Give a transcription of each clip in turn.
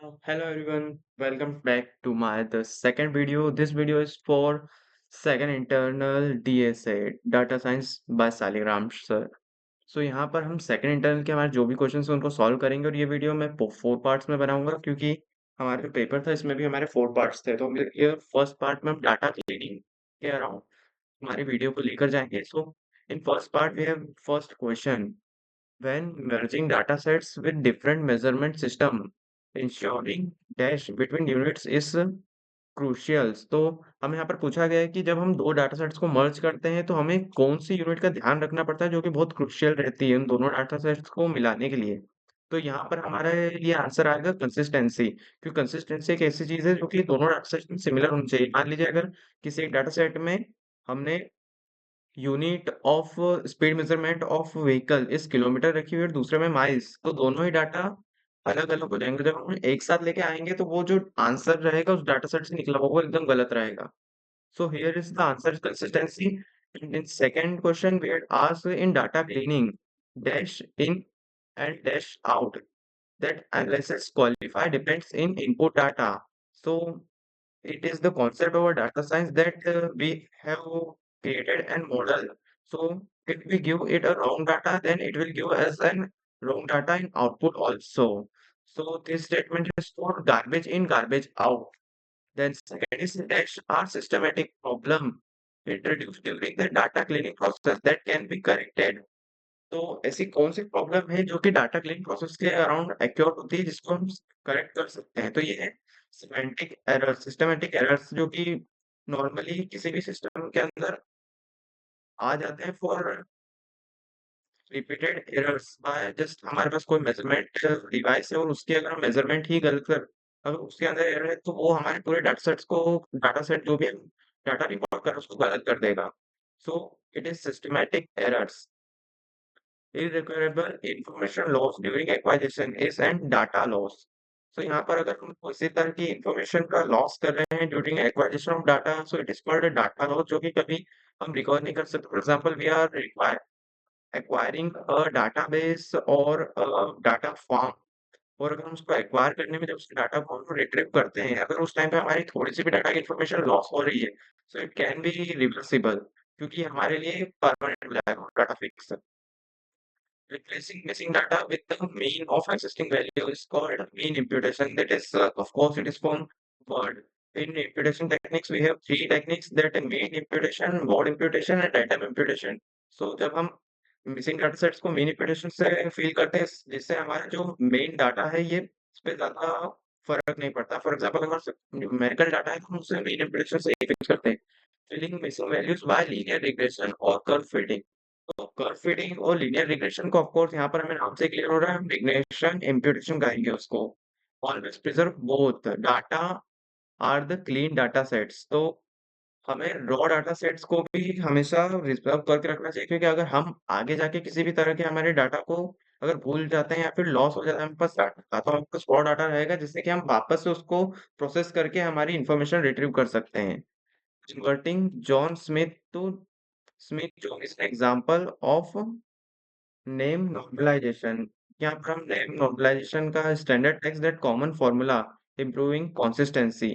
Hello everyone, welcome back to my the second video. This video is for second internal DSA Data Science by Saligram sir. So यहाँ पर हम second internal के हमारे जो भी question है उनको सॉल्व करेंगे और ये वीडियो मैं फोर पार्ट्स में बनाऊंगा क्योंकि हमारे जो पेपर था इसमें भी हमारे फोर पार्ट्स थे। तो हम ये फर्स्ट पार्ट में हम डाटा क्लीनिंग के अराउंड हमारी वीडियो को लेकर जाएंगे। So in first part we have first question when merging data sets with different measurement system, ensuring dash between units is crucial। तो हमें यहाँ पर पूछा गया है कि जब हम दो डाटा सेट्स को मर्ज करते हैं तो हमें कौन सी यूनिट का ध्यान रखना पड़ता है जो कि बहुत क्रुशियल रहती है उन दोनों डाटा सेट्स को मिलाने के लिए। तो यहाँ पर हमारा ये आंसर आएगा कंसिस्टेंसी, क्योंकि कंसिस्टेंसी एक ऐसी चीज है जो कि दोनों डाटा सेट में सिमिलर होनी चाहिए। मान लीजिए अगर किसी एक डाटा सेट में हमने unit of speed measurement of vehicle इस किलोमीटर रखी हुई है और दूसरे में माइल्स, तो दोनों ही डाटा अलग अलग हो जाएंगे। जब हम एक साथ लेके आएंगे तो वो जो आंसर रहेगा उस डाटा सेट से निकला हुआ वो एकदम गलत रहेगा। So here is the answer is consistency. And in second question, we had asked in data cleaning, dash in and dash out. That analysis qualify depends in input data. So it is the concept of a data science that we have created and model. So if we give it a wrong data, then it will give us an wrong data in output also. So this statement is for garbage in, garbage out. Then second is dash are systematic problem introduced during the data cleaning process that can be corrected. तो ऐसी कौन सी problem है जो कि data cleaning process के around accrue होती है जिसको हम करेक्ट कर सकते हैं? तो ये है सिमेंटिक एरर्स, सिस्टमैटिक एरर्स जो कि नॉर्मली किसी भी सिस्टम के अंदर आ जाते हैं for repeated errors by just हमारे पास कोई मेजरमेंट डिवाइस है और उसकी अगर हम मेजरमेंट ही गलत कर, अगर उसके अंदर एरर है तो वो हमारे पूरे डाटा सेट्स को, डाटा सेट जो भी हम डाटा रिकॉर्ड कर रहे हैं उसको गलत कर देगा। सो it is systematic errors. irrecoverable information loss during acquisition is and data loss। तो यहाँ पर अगर हम किसी तरह की इंफॉर्मेशन का लॉस कर रहे हैं during acquisition of data, so it is called data loss, जो कि कभी हम रिकवर नहीं कर सकते। For example we are require acquiring a database और डाटा फॉर्म, और अगर हम उसको एक्वायर करने में जब उस डाटा फॉर्म को रिट्रीव करते हैं, अगर उस टाइम पे हमारी थोड़ी सी भी डाटा की इंफॉर्मेशन लॉस हो रही है, so it can be reversible, क्योंकि हमारे लिए परमानेंट हो जाएगा data fix. Replacing missing data with the mean of existing value is called mean imputation. That is, of course, it is from word. In imputation techniques, we have three techniques: that is mean imputation, mode imputation, and item imputation. So जब हम missing data sets को main imputation से fill करते हैं, जिससे हमारा जो main data है ये इस पे ज्यादा फर्क नहीं पड़ता। फॉर एग्जाम्पल अगर न्यूमेरिकल डाटा है तो हम उसे मेन imputation से फिक्स करते हैं। Filling missing values by linear regression और कर्व फिटिंग। तो कर्व फिटिंग और लीनियर रिग्रेशन को ऑफ कोर्स यहाँ पर हमें नाम से क्लियर हो रहा है, हम रिग्रेशन इम्प्यूटेशन कहेंगे उसको। Always preserve both data or the clean data sets. तो हमें रॉ डाटा सेट्स को भी हमेशा रिजर्व करके रखना चाहिए, क्योंकि अगर हम आगे जाके किसी भी तरह के हमारे डाटा को अगर भूल जाते हैं या फिर लॉस हो जाता है हमारे पास डाटा, तो हमारे पास रॉ डाटा रहेगा जिससे कि हम वापस से उसको प्रोसेस करके हमारी इंफॉर्मेशन रिट्रीव कर सकते हैं। Converting John Smith to Smith John is an example of name normalisation. यहाँ पर हम नेम नॉर्मलाइजेशन का standard text that common formula improving consistency,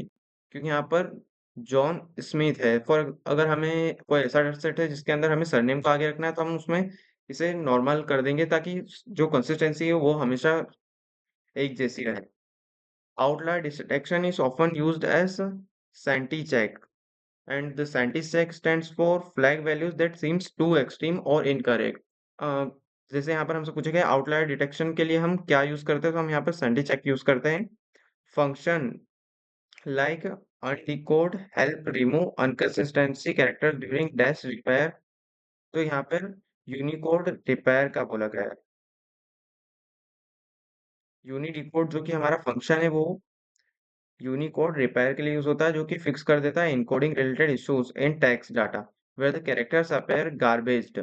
क्योंकि यहाँ पर जॉन स्मिथ है। फॉर अगर हमें कोई ऐसा सेट है जिसके अंदर हमें सरनेम को आगे रखना है तो हम उसमें इसे नॉर्मल कर देंगे ताकि जो कंसिस्टेंसी है वो हमेशा एक जैसी रहे। Outlier detection is often used as sanity check, and the scientist check stands for flag values that seems too extreme or incorrect। अ, जैसे यहाँ पर हमसे पूछा गया आउटलायर डिटेक्शन के लिए हम क्या यूज करते हैं, तो हम यहाँ पर सैंडी चेक यूज करते हैं। Function like unidecode help remove inconsistency character during dash repair. तो यहाँ पर यूनिकोड रिपेयर का बोला गया है। यूनिडिकोड जो कि हमारा फंक्शन है वो यूनिकोड रिपेयर के लिए यूज होता है, जो कि फिक्स कर देता है encoding related issues in text data where the characters appear गार्बेज्ड।